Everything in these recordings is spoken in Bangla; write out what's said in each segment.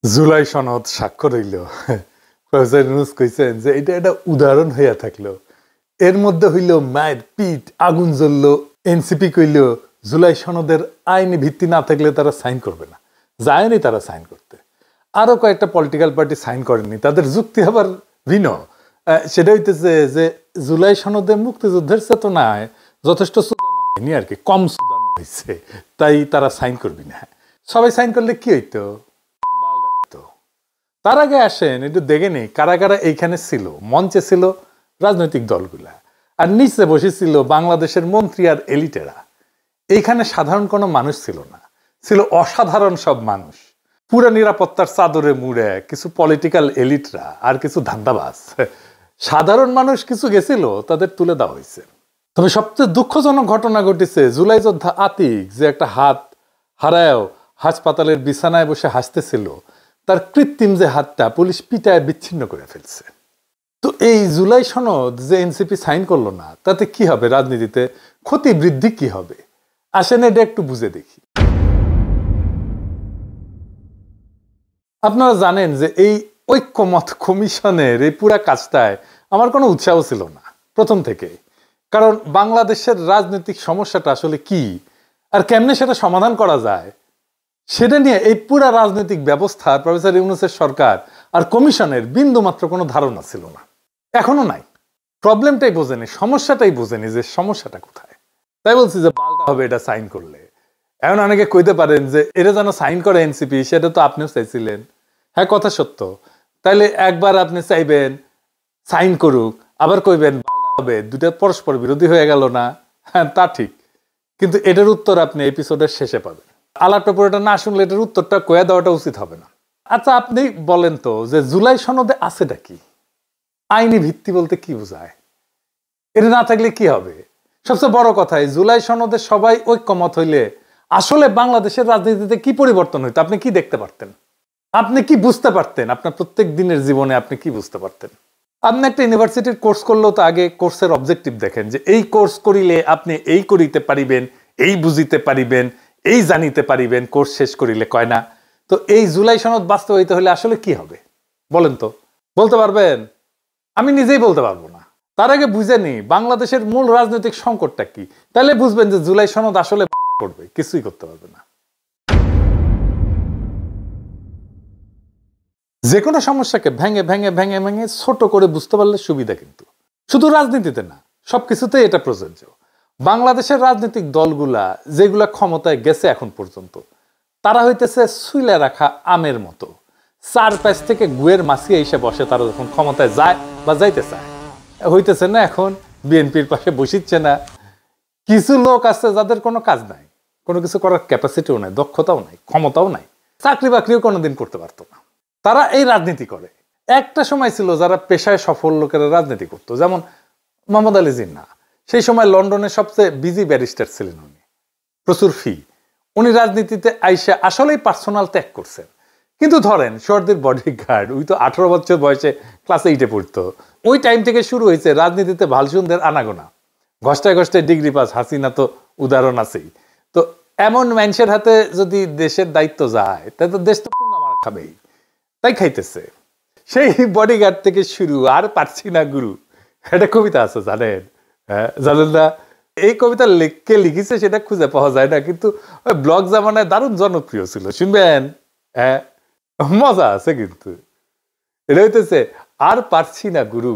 জুলাই সনদ স্বাক্ষর হইল। প্রফেসর ইউনূস কইছেন যে এটা একটা উদাহরণ হইয়া থাকলো। এর মধ্যে হইল মায়ের পিঠ, আগুন জ্বললো। এনসিপি কইল জুলাই সনদের আইনি ভিত্তি না থাকলে তারা সাইন করবে না, যায়নি তারা সাইন করতে। আরো কয়েকটা পলিটিক্যাল পার্টি সাইন করেনি, তাদের যুক্তি আবার ভিন্ন। সেটা হইতেছে যে জুলাই সনদে মুক্তিযুদ্ধের চেতনায় যথেষ্ট সুদানো হয়নি আর কি, কম সুদানো হয়েছে, তাই তারা সাইন করবি না। সবাই সাইন করলে কি হইতো? তার আগে আসেন একটু দেখে নেই কারা কারা এইখানে ছিল। মঞ্চে ছিল রাজনৈতিক দলগুলা, আর নিচে বসেছিল বাংলাদেশের মন্ত্রী আর এলিটেরা। এইখানে সাধারণ কোনো মানুষ ছিল না, ছিল অসাধারণ সব মানুষ। পুরা নিরাপত্তার চাদরে মুড়ে কিছু পলিটিক্যাল এলিটরা আর কিছু ধান্দাবাজ। সাধারণ মানুষ কিছু গেছিল, তাদের তুলে দেওয়া হয়েছে। তবে সবচেয়ে দুঃখজনক ঘটনা ঘটেছে জুলাই যোদ্ধা আতিক, যে একটা হাত হারায়ও হাসপাতালের বিছানায় বসে হাসতেছিল, তার কৃত্রিম যে হাতটা পুলিশ পিটায় বিচ্ছিন্ন করে ফেলছে। তো এই জুলাই সনদ যে এনসিপি সাইন করলো না, তাতে কি হবে? রাজনীতিতে ক্ষতি বৃদ্ধি কি হবে? আসেন এটা একটু বুঝে দেখি। আপনারা জানেন যে এই ঐক্যমত কমিশনের এই পুরা কাজটায় আমার কোনো উৎসাহ ছিল না প্রথম থেকে। কারণ বাংলাদেশের রাজনৈতিক সমস্যাটা আসলে কি আর কেমনে সেটা সমাধান করা যায়, সেটা নিয়ে এই পুরা রাজনৈতিক ব্যবস্থা প্রফেসর ইউনূসের সরকার আর কমিশনের বিন্দুমাত্র কোনো ধারণা ছিল না, এখনো নাই। প্রবলেমটাই বোঝেনি, সমস্যাটাই বোঝেনি যে সমস্যাটা কোথায়। তাই বলছি যে পাল্টা হবে এটা সাইন করলে। এখন অনেকে কইতে পারেন যে এটা যেন সাইন করে এনসিপি, সেটা তো আপনিও চাইছিলেন। হ্যাঁ, কথা সত্য। তাইলে একবার আপনি চাইবেন সাইন করুক, আবার কইবেন পাল্টা হবে, দুটা পরস্পর বিরোধী হয়ে গেল না? হ্যাঁ, তা ঠিক, কিন্তু এটার উত্তর আপনি এপিসোডের শেষে পাবেন। আলাপটা পুরোটা না শুনলে এটার উত্তরটা কয়ে দেওয়াটা উচিত হবে না। আচ্ছা, আপনি বলেন তো যে জুলাই সনদে আছেটা কি? আইনি ভিত্তি বলতে কি বোঝায়? এটা না থাকলে কি হবে? সবচেয়ে বড় কথা, জুলাই সনদে সবাই ঐক্যমত হইলে আসলে বাংলাদেশের রাজনীতিতে কি পরিবর্তন হইতো? আপনি কি দেখতে পারতেন? আপনি কি বুঝতে পারতেন? আপনার প্রত্যেক দিনের জীবনে আপনি কি বুঝতে পারতেন? আপনি একটা ইউনিভার্সিটির কোর্স করলেও তো আগে কোর্সের অবজেক্টিভ দেখেন, যে এই কোর্স করিলে আপনি এই করিতে পারিবেন, এই বুঝিতে পারিবেন, এই জানিতে পারিবেন। কোর্স শেষ করিলে কয় না? তো এই জুলাই সনদ বাস্তবায়িত হলে আসলে কি হবে বলেন তো? বলতে পারবেন? আমি নিজেই বলতে পারবো না। তার আগে বুঝে নি বাংলাদেশের মূল রাজনৈতিক সংকটটা কি, তাহলে বুঝবেন যে জুলাই সনদ আসলে করবে, কিছুই করতে পারবে না। যে কোনো সমস্যাকে ভেঙে ভেঙে ভেঙে ভেঙে ছোট করে বুঝতে পারলে সুবিধা, কিন্তু শুধু রাজনীতিতে না, সবকিছুতেই এটা প্রযোজ্য। বাংলাদেশের রাজনৈতিক দলগুলা যেগুলা ক্ষমতায় গেছে এখন পর্যন্ত, তারা হইতেছে সুইলে রাখা আমের মতো। চার পাশ থেকে গুয়ের মাছিয়ে এসে বসে তারা যখন ক্ষমতায় যায় বা যাইতে চায়। হইতেছে না এখন বিএনপির পাশে বসিচ্ছে না। কিছু লোক আছে যাদের কোনো কাজ নাই, কোনো কিছু করার ক্যাপাসিটিও নাই, দক্ষতাও নাই, ক্ষমতাও নাই, চাকরি বাকরিও কোনোদিন করতে পারতো না। তারা এই রাজনীতি করে। একটা সময় ছিল যারা পেশায় সফল লোকেরা রাজনীতি করতো, যেমন মোহাম্মদ আলী জিন্নাহ। সেই সময় লন্ডনের সবচেয়ে বিজি ব্যারিস্টার ছিলেন উনি, প্রচুর ফি। উনি রাজনীতিতে আইসা আসলেই পার্সোনাল ত্যাগ করছেন। কিন্তু ধরেন শহরদের বডিগার্ড, ওই তো 18 বছর বয়সে ক্লাস 8-এ পড়তো। ওই টাইম থেকে শুরু হয়েছে রাজনীতিতে ভালসুনদের আনাগোনা। ঘষ্টায় ঘষ্টায় ডিগ্রি পাস, হাসিনা তো উদাহরণ আছেই। তো এমন মানুষের হাতে যদি দেশের দায়িত্ব যায়, তাই তো দেশ তো পুঙ্গা মারা খাবেই, তাই খাইতেছে। সেই বডিগার্ড থেকে শুরু, আর পারছি না গুরু, একটা কবিতা আছে জানেন? হ্যাঁ, জানেন না? এই কবিতা কে লিখেছে সেটা খুঁজে পাওয়া যায় না, কিন্তু ওই ব্লগ জামানায় দারুণ জনপ্রিয় ছিল, শুনবেন? হ্যাঁ, মজা আছে কিন্তু। এটা হইতেছে, আর পারছি না গুরু,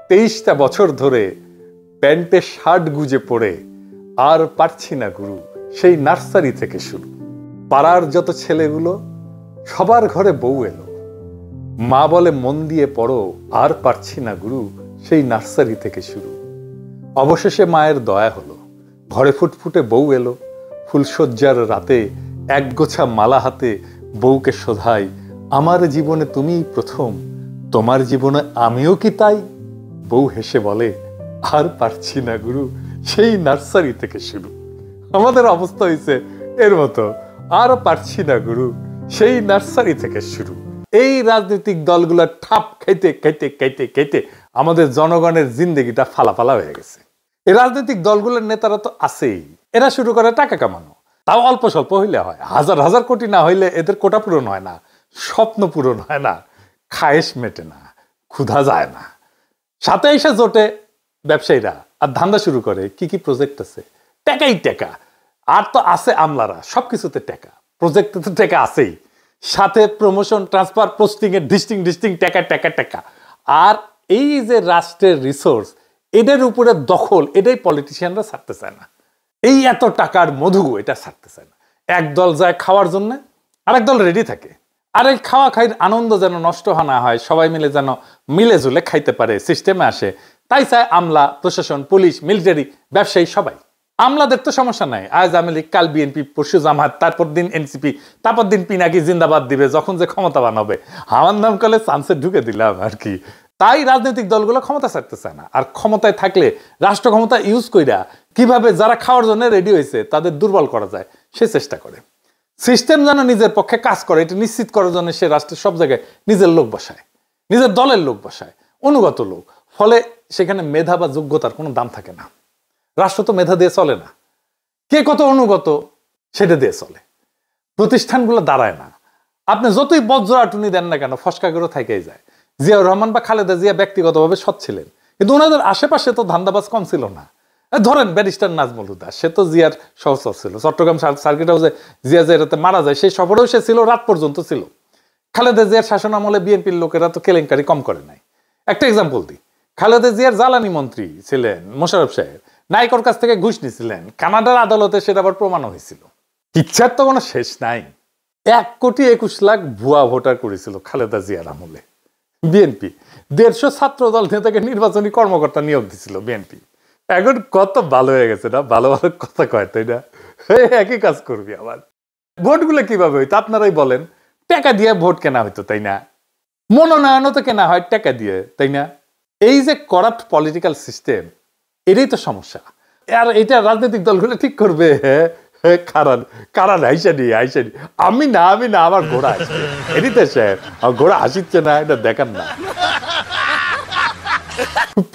23টা বছর ধরে প্যান্টে শার্ট গুজে পড়ে, আর পারছি না গুরু, সেই নার্সারি থেকে শুরু। পাড়ার যত ছেলেগুলো সবার ঘরে বউ এলো, মা বলে মন দিয়ে পড়ো, আর পারছি না গুরু, সেই নার্সারি থেকে শুরু। অবশেষে মায়ের দয়া হলো, ঘরে ফুটফুটে বউ এলো। ফুলশয্যার রাতে একগোছা মালা হাতে বউকে শোধাই, আমার জীবনে তুমিই প্রথম, তোমার জীবনে আমিও কি তাই? বউ হেসে বলে, আর পারছি না গুরু, সেই নার্সারি থেকে শুরু। আমাদের অবস্থা হয়েছে এর মতো, আর পারছি না গুরু, সেই নার্সারি থেকে শুরু। এই রাজনৈতিক দলগুলা ঠাপ খাইতে খাইতে খাইতে খাইতে আমাদের জনগণের জিন্দেগিটা ফালাফালা হয়ে গেছে। এই রাজনৈতিক দলগুলোর নেতারা তো আছেই, এরা শুরু করে টাকা কামানো। তাও অল্প স্বল্প হইলে হয়, হাজার হাজার কোটি না হইলে এদের কোটা পূরণ হয় না। স্বপ্ন পূরণ হয় না, খায়েশ মেটে না, ক্ষুধা যায় না। সাথে এসে জোটে ব্যবসায়ীরা আর ধান্দা শুরু করে। কি কি প্রজেক্ট আছে, টাকাই টাকা। আর তো আছে আমলারা, সবকিছুতে টাকা, প্রজেক্টে তো টাকা আছেই, সাথে প্রমোশন, ট্রান্সফার, পোস্টিং এর ডিস্টিং টাকা টাকা টাকা। আর এই যে রাষ্ট্রের রিসোর্স, এদের উপরে দখল, এটাই পলিটিশিয়ানরা ছাড়তে চায় না। এই এত টাকার মধু এটা ছাড়তে চায় না। একদল যায় খাওয়ার জন্য, আরেক দল রেডি থাকে। আর এই খাওয়া খাইর আনন্দ যেন নষ্ট না হয়, সবাই মিলে যেন মিলে ঝুলে খাইতে পারে, সিস্টেমে আসে, তাই চায় আমলা, প্রশাসন, পুলিশ, মিলিটারি, ব্যবসায়ী সবাই। আমলাদের তো সমস্যা নাই, আজ আওয়ামী লীগ, কাল বিএনপি, পরশু জামাত, তারপর দিন এনসিপি, তারপর দিন পিনাকি জিন্দাবাদ দিবে যখন যে ক্ষমতাবান হবে। হাওয়ার নাম করলে চান্সে ঢুকে দিলাম আর কি। তাই রাজনৈতিক দলগুলো ক্ষমতা ছাড়তে চায় না। আর ক্ষমতায় থাকলে রাষ্ট্র ক্ষমতা ইউজ কইরা কিভাবে যারা খাওয়ার জন্য রেডি হয়েছে তাদের দুর্বল করা যায় সে চেষ্টা করে। সিস্টেম যেন নিজের পক্ষে কাজ করে এটা নিশ্চিত করার জন্য সে রাষ্ট্রের সব জায়গায় নিজের লোক বসায়, নিজের দলের লোক বসায়, অনুগত লোক। ফলে সেখানে মেধা বা যোগ্যতার কোনো দাম থাকে না। রাষ্ট্র তো মেধা দিয়ে চলে না, কে কত অনুগত সেটা দিয়ে চলে। প্রতিষ্ঠানগুলো দাঁড়ায় না। আপনি যতই বজ্র আটুনি দেন না কেন, ফসকা করে থাকেই যায়। জিয়াউর রহমান বা খালেদা জিয়া ব্যক্তিগতভাবে সৎ ছিলেন, কিন্তু ওনাদের আশেপাশে তো ধান্দাবাজ কম ছিল না। ধরেন ব্যারিস্টার নাজমুল হুদা, সে তো জিয়ার সহচর ছিল। চট্টগ্রাম সার্কিট হাউসে জিয়া যে রাতে মারা যায় সেই সফরেও সে ছিল, রাত পর্যন্ত ছিল। খালেদা জিয়ার শাসন আমলে বিএনপির লোকেরা তো কেলেঙ্কারি কম করে নাই। একটা এক্সাম্পল দিই, খালেদা জিয়ার জ্বালানি মন্ত্রী ছিলেন মোশাররফ সাহেব, নায়িকর কাছ থেকে ঘুষ নিয়েছিলেন, কানাডার আদালতে সেটা আবার প্রমাণ হয়েছিল। ইচ্ছার তো কোনো শেষ নাই। 1,21,00,000 ভুয়া ভোটার করেছিল খালেদা জিয়ার আমলে বিএনপি। 150 ছাত্র দল নেতাকে নির্বাচনী কর্মকর্তা নিয়োগ দিছিল বিএনপি। এখন কত ভালো হয়ে গেছে না, ভালো ভালো কথা কয়, তাই না? একই কাজ করবি আবার। ভোটগুলো কিভাবে হইতো আপনারাই বলেন। টাকা দিয়ে ভোট কেনা হইতো, তাই না? মনোনয়নও তো কেনা হয় টাকা দিয়ে, তাই না? এই যে করাপ্ট পলিটিক্যাল সিস্টেম, এটাই তো সমস্যা। আর এটা রাজনৈতিক দলগুলো ঠিক করবে। কারণ আইসানি আমি না আমার ঘোড়া আসছে, এটি তো সাহেব আমার ঘোড়া আসিচ্ছে না, এটা দেখান না।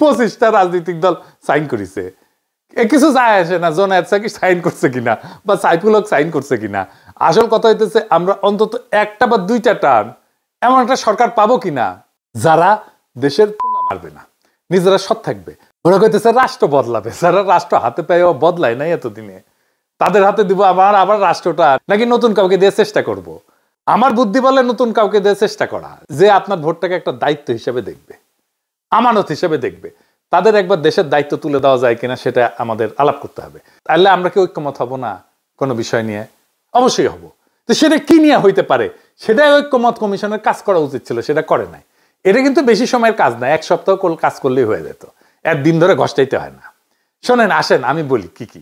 25টা রাজনৈতিক দল সাইন করেছে, কিছু যায় আসে না জোনায়েদ সাকি সাইন করছে কিনা বা সাইফুল হক সাইন করছে কিনা। আসল কথা হইতেছে আমরা অন্তত একটা বা দুইটা টার্ম এমন একটা সরকার পাবো কিনা যারা দেশের পুঙ্গা মারবে না, নিজেরা সৎ থাকবে। ওরা কইতেছে রাষ্ট্র বদলাবে, যারা রাষ্ট্র হাতে পেয়েও বদলায় নাই এতদিনে, তাদের হাতে দিব আবার রাষ্ট্রটা, নাকি নতুন কাউকে দিয়ে চেষ্টা করব। আমার বুদ্ধি বলে নতুন কাউকে দিয়ে চেষ্টা করা, যে আপনার ভোটটাকে একটা দায়িত্ব হিসেবে দেখবে, আমানত হিসেবে দেখবে। তাদের একবার দেশের দায়িত্ব তুলে দেওয়া যায় কিনা সেটা আমাদের আলাপ করতে হবে। তাহলে আমরা কি ঐক্যমত হব না কোনো বিষয় নিয়ে? অবশ্যই হব। তো সেটা কি নিয়ে হইতে পারে, সেটাই ঐক্যমত কমিশনের কাজ করা উচিত ছিল, সেটা করে নাই। এটা কিন্তু বেশি সময়ের কাজ না, 1 সপ্তাহ কাজ করলেই হয়ে যেত, 1 দিন ধরে ঘষ্টাইতে হয় না। শোনেন, আসেন আমি বলি কি কি।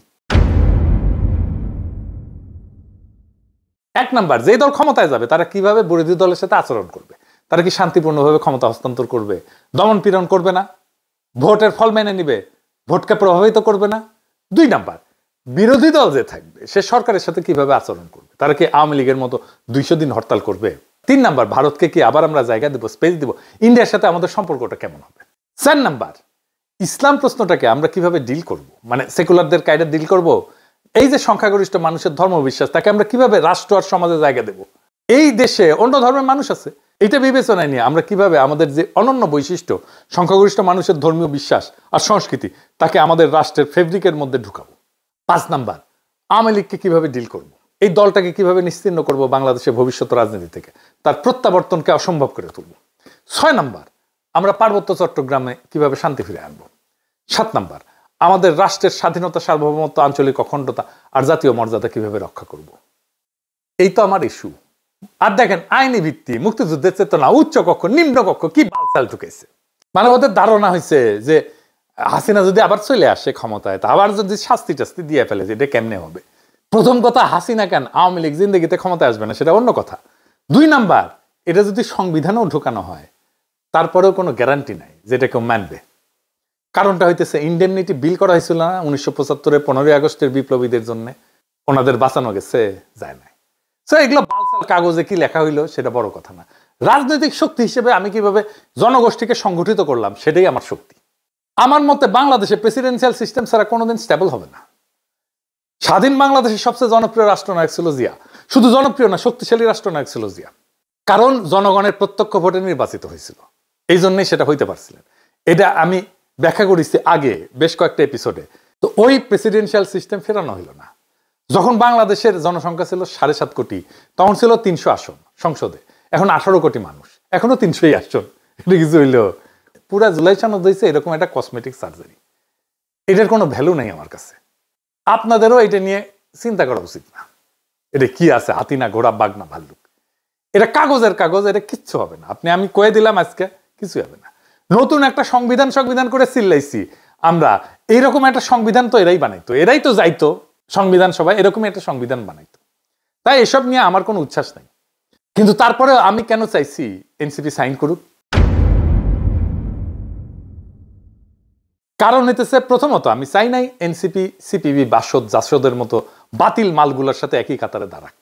1 নাম্বার, যে দল ক্ষমতায় যাবে তারা কিভাবে বিরোধী দলের সাথে আচরণ করবে। তারা কি শান্তিপূর্ণভাবে ক্ষমতা হস্তান্তর করবে, দমন পীড়ন করবে না, ভোটের ফল মেনে নিবে, ভোটকে প্রভাবিত করবে না। 2 নাম্বার, বিরোধী দল যে থাকবে সে সরকারের সাথে কিভাবে আচরণ করবে। তারা কি আওয়ামী লীগের মতো 200 দিন হরতাল করবে? 3 নাম্বার, ভারতকে কি আবার আমরা জায়গা দেব, স্পেস দিব? ইন্ডিয়ার সাথে আমাদের সম্পর্কটা কেমন হবে? 4 নাম্বার, ইসলাম প্রশ্নটাকে আমরা কিভাবে ডিল করব, মানে সেকুলারদের কায়দা ডিল করব। এই যে সংখ্যাগরিষ্ঠ মানুষের ধর্মবিশ্বাস, তাকে আমরা কিভাবে রাষ্ট্র আর সমাজে জায়গা দেব। এই দেশে অন্য ধর্মের মানুষ আছে, এটা বিবেচনায় নিয়ে আমরা কিভাবে আমাদের যে অনন্য বৈশিষ্ট্য, সংখ্যাগরিষ্ঠ মানুষের ধর্মীয় বিশ্বাস আর সংস্কৃতি, তাকে আমাদের রাষ্ট্রের ফেব্রিকের মধ্যে ঢুকাবো। 5 নাম্বার, আওয়ামী লীগকে কিভাবে ডিল করব, এই দলটাকে কিভাবে নিশ্চিহ্ন করব বাংলাদেশের ভবিষ্যৎ রাজনীতি থেকে, তার প্রত্যাবর্তনকে অসম্ভব করে তুলব। 6 নাম্বার, আমরা পার্বত্য চট্টগ্রামে কিভাবে শান্তি ফিরে আনবো। 7 নাম্বার, আমাদের রাষ্ট্রের স্বাধীনতা, সার্বভৌমত্ব, আঞ্চলিক অখণ্ডতা আর জাতীয় মর্যাদা কিভাবে রক্ষা করব। এই তো আমার ইস্যু। আর দেখেন, আইনি ভিত্তি, মুক্তিযুদ্ধের চেতনা, উচ্চ কক্ষ, নিম্ন কক্ষ, কি বালসাল ঢুকেছে। মানে ওদের ধারণা হয়েছে যে হাসিনা যদি আবার চলে আসে ক্ষমতায়, তা আবার যদি শাস্তি টাস্তি দিয়ে ফেলে, এটা কেমনে হবে। প্রথম কথা, হাসিনা কেন আওয়ামী লীগ জিন্দগিতে ক্ষমতায় আসবে না, সেটা অন্য কথা। 2 নাম্বার, এটা যদি সংবিধানেও ঢোকানো হয় তারপরেও কোনো গ্যারান্টি নাই যেটা কেউ মানবে। কারণটা হইতেছে ইন্ডেমনিটি বিল করা হয়েছিল না 1975-এর 15ই আগস্টের বিপ্লবীদের জন্য, ওনাদের বাঁচানো গেছে, যায় নাই। সো এগুলো বালসাল কাগজে কি লেখা হইলো সেটা বড় কথা না। রাজনৈতিক শক্তি হিসেবে আমি কিভাবে জনগোষ্ঠীকে সংগঠিত করলাম সেটাই আমার শক্তি। আমার মতে বাংলাদেশে প্রেসিডেন্সিয়াল সিস্টেম ছাড়া কোনোদিন স্টেবল হবে না। স্বাধীন বাংলাদেশের সবচেয়ে জনপ্রিয় রাষ্ট্রনায়ক ছিল জিয়া, শুধু জনপ্রিয় না, শক্তিশালী রাষ্ট্রনায়ক ছিল জিয়া। কারণ জনগণের প্রত্যক্ষ ভোটে নির্বাচিত হয়েছিল, এই জন্যই সেটা হইতে পারছিলেন। এটা আমি ব্যাখ্যা করেছি আগে বেশ কয়েকটা এপিসোডে। তো ওই প্রেসিডেন্সিয়াল সিস্টেম ফেরানো হইল না। যখন বাংলাদেশের জনসংখ্যা ছিল 7.5 কোটি, তখন ছিল 300 আসন সংসদে, এখন 18 কোটি মানুষ, এখনো 300 আসন। এটা কিছু হইল? পুরা জুলাই সনদ হয়েছে এরকম একটা কসমেটিক সার্জারি। এটার কোনো ভ্যালু নেই আমার কাছে। আপনাদেরও এটা নিয়ে চিন্তা করা উচিত না। এটা কি আছে, হাতি না ঘোড়া, বাঘ না ভাল্লুক? এটা কাগজের কাগজ, এটা কিচ্ছু হবে না। আমি কয়ে দিলাম আজকে, কিছু হবে না। নতুন একটা সংবিধান করে চিল্লাইছি আমরা। এইরকম একটা সংবিধান তো এরাই বানাইতো, এরাই তো যাইতো সংবিধান সভায়, এরকমই একটা সংবিধান বানাইতো। তাই এসব নিয়ে আমার কোনো উচ্ছ্বাস নাই। কিন্তু তারপরে আমি কেন চাইছি এনসিপি সাইন করুক? কারণ হইতেছে, প্রথমত আমি চাই নাই এনসিপি সিপিবি বাসদ জাসদের মতো বাতিল মালগুলোর সাথে একই কাতারে দাঁড়াক।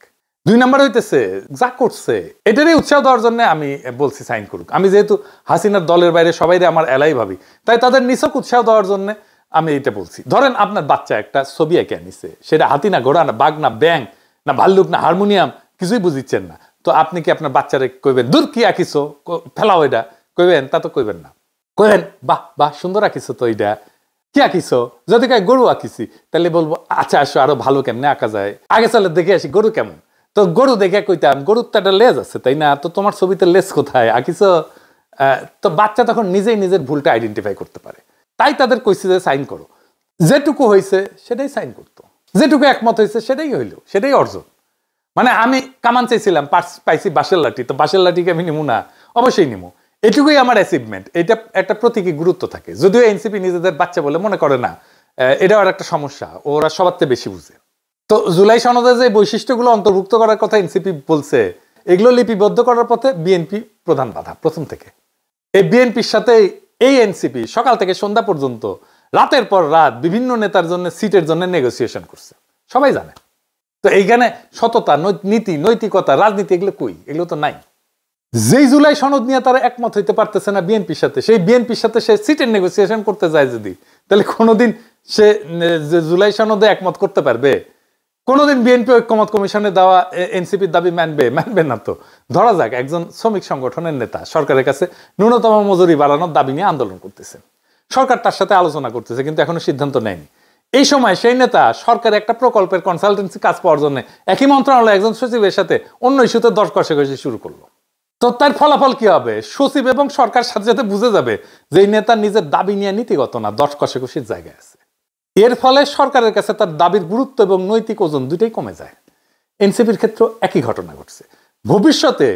2 নাম্বার হইতেছে, যা করছে এটারই উৎসাহ দেওয়ার জন্য আমি বলছি সাইন করুক। আমি যেহেতু হাসিনার দলের বাইরে সবাই আমার এলাই ভাবি, তাই তাদের নিছক উৎসাহ দেওয়ার জন্য আমি এটা বলছি। ধরেন আপনার বাচ্চা একটা ছবি এঁকে আনিছে, সেটা হাতি না ঘোড়া না বাঘ না ব্যাং না ভাল্লুক না হারমোনিয়াম, কিছুই বুঝিচ্ছেন না। তো আপনি কি আপনার বাচ্চারে কইবেন দূর কি আঁকিছো, ফেলাও এটা, কইবেন? তা তো কইবেন না। কইবেন বাহ বাহ সুন্দর আঁকিছো তো, এইটা কি আঁকিছো? যদি কয় গরু আঁকিছি, তাহলে বলবো আচ্ছা আসো আরো ভালো কেমনে আঁকা যায়, আগে চলে দেখে আসি গরু কেমন। তো গরু দেখে কইতাম গরুর তো একটা লেজ আছে, তাই না? তো তোমার ছবিতে লেজ কোথায় আঁকিছো? তো বাচ্চা তখন নিজেই নিজের ভুলটা আইডেন্টিফাই করতে পারে। তাই তাদের কইছে যে সাইন করো। যেটুকু হয়েছে সেটাই সাইন করতো, যেটুকু একমত হয়েছে সেটাই হইল, সেটাই অর্জন। মানে আমি কামান চাইছিলাম, পাইছি বাঁশের লাঠি, তো বাঁশের লাঠিকে আমি নিমু না? অবশ্যই নিমু। এটুকুই আমার অ্যাচিভমেন্ট। এটা একটা প্রতীকী গুরুত্ব থাকে, যদিও এনসিপি নিজেদের বাচ্চা বলে মনে করে না। এটাও আর একটা সমস্যা, ওরা সবার চেয়ে বেশি বুঝে। তো জুলাই সনদে যে বৈশিষ্ট্যগুলো অন্তর্ভুক্ত করার কথা এনসিপি বলছে, এগুলো লিপিবদ্ধ করার পথে বিএনপি প্রধান বাধা প্রথম থেকে। এই বিএনপির সাথে এই এনসিপি সকাল থেকে সন্ধ্যা পর্যন্ত রাতের পর রাত বিভিন্ন নেতার জন্য সিটের জন্য নেগোসিয়েশন করছে, সবাই জানে। তো এইখানে সততা, নীতি, নৈতিকতা, রাজনীতি এগুলো কই? এগুলো তো নাই। যেই জুলাই সনদ নিয়ে তারা একমত হইতে পারতেছে না বিএনপির সাথে, সেই বিএনপির সাথে সে সিটের নেগোসিয়েশন করতে যায় যদি, তাহলে কোনোদিন সে জুলাই সনদে একমত করতে পারবে? কোনোদিন বিএনপি ঐক্যমত কমিশনে দেওয়া এনসিপির দাবি মানবে না। তো ধরা যাক একজন শ্রমিক সংগঠনের নেতা সরকারের কাছে ন্যূনতম মজুরি বাড়ানোর দাবি নিয়ে আন্দোলন করতেছেন, সরকার তার সাথে আলোচনা করতেছে, কিন্তু এখনো সিদ্ধান্ত নেয়নি। এই সময় সেই নেতা সরকার একটা প্রকল্পের কনসালটেন্সি কাজ পাওয়ার জন্য একই মন্ত্রণালয়ে একজন সচিবের সাথে অন্য ইস্যুতে দর কষাকষি শুরু করলো। তো তার ফলাফল কি হবে? সচিব এবং সরকার সাথে সাথে বুঝে যাবে যে এই নেতা নিজের দাবি নিয়ে নীতিগত না, দর কষাকষির জায়গায় আছে। এর ফলে সরকারের কাছে তার দাবির গুরুত্ব এবং নৈতিক ওজন দুইটাই কমে যায়। এনসিপির ক্ষেত্রে একই ঘটনা ঘটছে। ভবিষ্যতে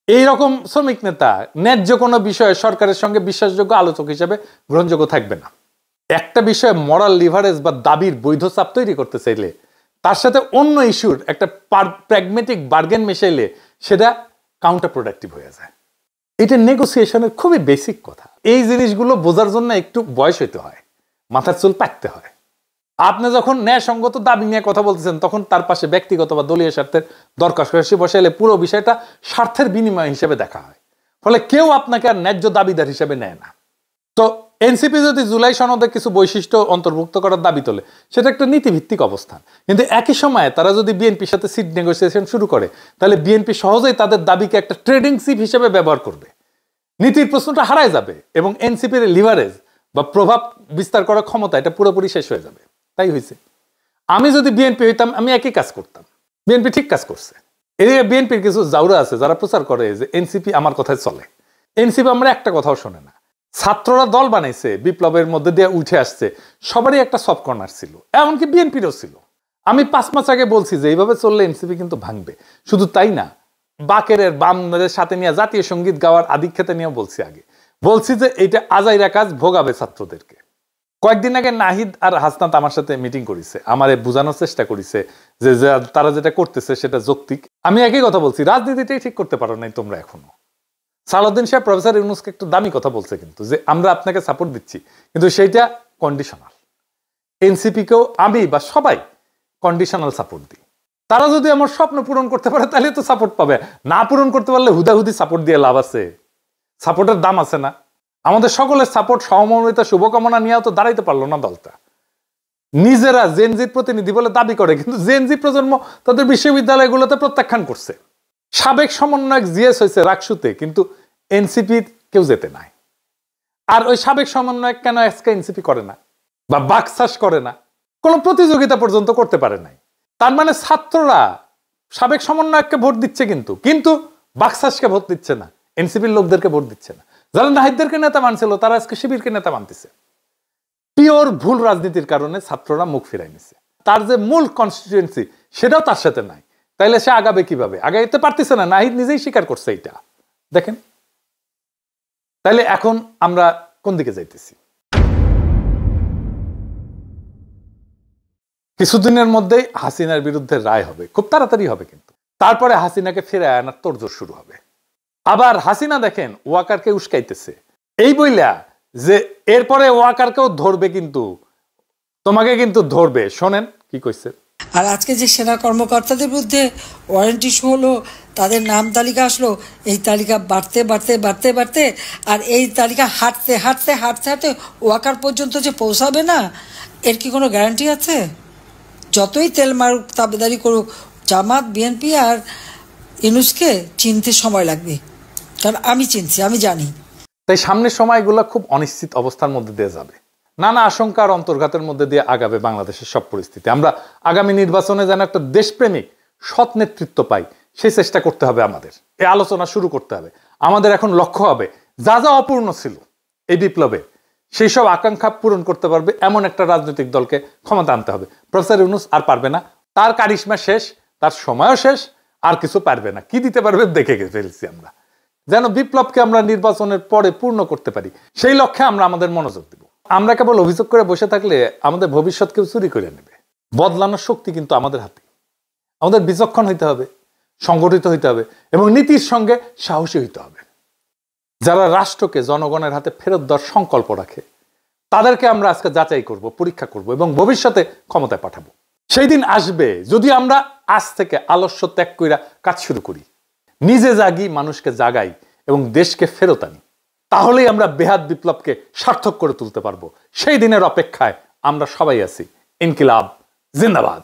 এইরকম শ্রমিক নেতা ন্যায্য কোনো বিষয়ে সরকারের সঙ্গে বিশ্বাসযোগ্য আলোচক হিসেবে গ্রহণযোগ্য থাকবে না। একটা বিষয়ে মরাল লিভারেজ বা দাবির বৈধ চাপ তৈরি করতে চাইলে তার সাথে অন্য ইস্যুর একটা প্র্যাগমেটিক বার্গেন মেশাইলে সেটা কাউন্টার প্রোডাক্টিভ হয়ে যায়। এটা নেগোসিয়েশনের খুবই বেসিক কথা। এই জিনিসগুলো বোঝার জন্য একটু বয়স হইতে হয়, মাথার চুল পাকতে হয়। আপনি যখন ন্যায়সঙ্গত দাবি নিয়ে কথা বলতেছেন, তখন তার পাশে ব্যক্তিগত বা দলীয় স্বার্থের দরকার বসাইলে পুরো বিষয়টা স্বার্থের বিনিময় হিসেবে দেখা হয়। ফলে কেউ আপনাকে আর ন্যায্য দাবিদার হিসেবে নেয় না। তো এনসিপি যদি জুলাই সনদে কিছু বৈশিষ্ট্য অন্তর্ভুক্ত করার দাবি তোলে, সেটা একটা নীতিভিত্তিক অবস্থান। কিন্তু একই সময়ে তারা যদি বিএনপির সাথে সিট নেগোসিয়েশন শুরু করে, তাহলে বিএনপি সহজেই তাদের দাবিকে একটা ট্রেডিং চিপ হিসেবে ব্যবহার করবে। নীতির প্রশ্নটা হারায় যাবে এবং এনসিপির লিভারেজ বা প্রভাব বিস্তার করার ক্ষমতা এটা পুরোপুরি শেষ হয়ে যাবে। তাই হয়েছে। আমি যদি বিএনপি হইতাম, আমি একই কাজ করতাম। বিএনপি ঠিক কাজ করছে। এদিকে বিএনপির কিছু জাউরা আছে যারা প্রচার করে যে এনসিপি আমার কথায় চলে। এনসিপি আমরা একটা কথাও শোনে না। ছাত্ররা দল বানাইছে, বিপ্লবের মধ্যে দিয়ে উঠে আসছে, সবারই একটা সফট কর্নার ছিল, এমনকি বিএনপিরও ছিল। আমি 5 মাস আগে বলছি যে এইভাবে চললে এনসিপি কিন্তু ভাঙবে। শুধু তাই না, বাকেরের বামদের সাথে নিয়ে জাতীয় সঙ্গীত গাওয়ার আদিক্ষেতা নিয়েও বলছি। আগে বলছি যে এইটা আজাইরা কাজ, ভোগাবে ছাত্রদেরকে। কয়েকদিন আগে নাহিদ আর হাসনাত আমার সাথে মিটিং করেছে, আমারে বোঝানোর চেষ্টা করেছে যে তারা যেটা করতেছে সেটা যৌক্তিক। আমি একই কথা বলছি, রাজনীতিটাই ঠিক করতে পারো নাই তোমরা এখনো। সালাউদ্দিন সাহেব প্রফেসর ইউনূসকে একটু দামি কথা বলছে কিন্তু, যে আমরা আপনাকে সাপোর্ট দিচ্ছি, কিন্তু সেইটা কন্ডিশনাল। এনসিপিকেও আমি বা সবাই কন্ডিশনাল সাপোর্ট দিই। তারা যদি আমার স্বপ্ন পূরণ করতে পারে তাহলে তো সাপোর্ট পাবে, না পূরণ করতে পারলে হুদাহুদি সাপোর্ট দিয়ে লাভ আছে? সাপোর্টের দাম আছে না? আমাদের সকলের সাপোর্ট, সহমর্মিতা, শুভকামনা নিয়েও তো দাঁড়াইতে পারলো না দলটা। নিজেরা জেনজির প্রতিনিধি বলে দাবি করে, কিন্তু জেনজি প্রজন্ম তাদের বিশ্ববিদ্যালয়গুলোতে প্রত্যাখ্যান করছে। সাবেক সমন্বয়ক জিএস হয়েছে রাকসুতে, কিন্তু এনসিপি কেউ যেতে নাই। আর ওই সাবেক সমন্বয়ক কেন আজকে এনসিপি করে না বা বাকশাস করে না, কোনো প্রতিযোগিতা পর্যন্ত করতে পারে নাই। তার মানে ছাত্ররা সাবেক সমন্বয়ককে ভোট দিচ্ছে, কিন্তু কিন্তু বাকশাসকে ভোট দিচ্ছে না, এনসিপির লোকদেরকে ভোট দিচ্ছে না। যারা নাহিদদেরকে নেতা মানছিল তারা আজকে শিবিরকে নেতা মানতেছে। পিওর ভুল রাজনীতির কারণে ছাত্ররা মুখ ফিরাই নিছে। তার যে মূল কনস্টিটিউয়েন্সি সেটাও তার সাথে নাই, তাইলে সে আগাবে কিভাবে? আগাইতে পারতেছে না, নাহিদ নিজেই স্বীকার করছে এটা। দেখেন তাইলে এখন আমরা কোন দিকে যাইতেছি? কিছুদিনের মধ্যেই হাসিনার বিরুদ্ধে রায় হবে, খুব তাড়াতাড়ি হবে, কিন্তু তারপরে হাসিনাকে ফিরে আনার তোড়জোড় শুরু হবে। আবার হাসিনা দেখেন ওয়াকারকে উস্কাইতেছে, এই বইলা যে এরপরে ওয়াকারকেও ধরবে, কিন্তু তোমাকে কিন্তু ধরবে। শোনেন কি কইছে। আর আজকে যে সেনা কর্মকর্তাদের বিরুদ্ধে ওয়ারেন্ট ইস্যু হলো, তাদের নাম তালিকা আসলো, এই তালিকা বাড়তে বাড়তে বাড়তে বাড়তে আর এই তালিকা হাঁটতে হাঁটতে হাঁটতে হাঁটতে ওয়াকার পর্যন্ত যে পৌঁছাবে না, এর কি কোনো গ্যারান্টি আছে? যতই তেল মারুক তাবেদারি করুক, জামাত বিএনপি আর ইউনূসকে চিনতে সময় লাগবে, কারণ আমি চিনছি, আমি জানি। তাই সামনের সময়গুলো খুব অনিশ্চিত অবস্থার মধ্যে দিয়ে যাবে, নানা আশঙ্কা আর অন্তর্ঘাতের মধ্যে দিয়ে আগাবে বাংলাদেশের সব পরিস্থিতি। আমরা আগামী নির্বাচনে যেন একটা দেশপ্রেমিক সৎ নেতৃত্ব পাই, সেই চেষ্টা করতে হবে আমাদের। এই আলোচনা শুরু করতে হবে। আমাদের এখন লক্ষ্য হবে যা যা অপূর্ণ ছিল এই বিপ্লবে, সেই সব আকাঙ্ক্ষা পূরণ করতে পারবে এমন একটা রাজনৈতিক দলকে ক্ষমতা আনতে হবে। প্রফেসর ইউনূস আর পারবে না, তার কারিশমা শেষ, তার সময়ও শেষ, আর কিছু পারবে না। কি দিতে পারবে দেখে ফেলছি আমরা। যেন বিপ্লবকে আমরা নির্বাচনের পরে পূর্ণ করতে পারি, সেই লক্ষ্যে আমরা আমাদের মনোযোগ দিব। আমরা কেবল অভিযোগ করে বসে থাকলে আমাদের ভবিষ্যৎ কেউ চুরি করে নেবে। বদলানোর শক্তি কিন্তু আমাদের হাতে। আমাদের বিচক্ষণ হইতে হবে, সংগঠিত হইতে হবে এবং নীতির সঙ্গে সাহসী হইতে হবে। যারা রাষ্ট্রকে জনগণের হাতে ফেরত দেওয়ার সংকল্প রাখে তাদেরকে আমরা আজকে যাচাই করব, পরীক্ষা করব এবং ভবিষ্যতে ক্ষমতায় পাঠাবো। সেই দিন আসবে যদি আমরা আজ থেকে আলস্য ত্যাগ কইরা কাজ শুরু করি, নিজে জাগি, মানুষকে জাগাই এবং দেশকে ফেরত আনি। তাহলেই আমরা বেহাত বিপ্লবকে সার্থক করে তুলতে পারবো। সেই দিনের অপেক্ষায় আমরা সবাই আছি। ইনকিলাব জিন্দাবাদ।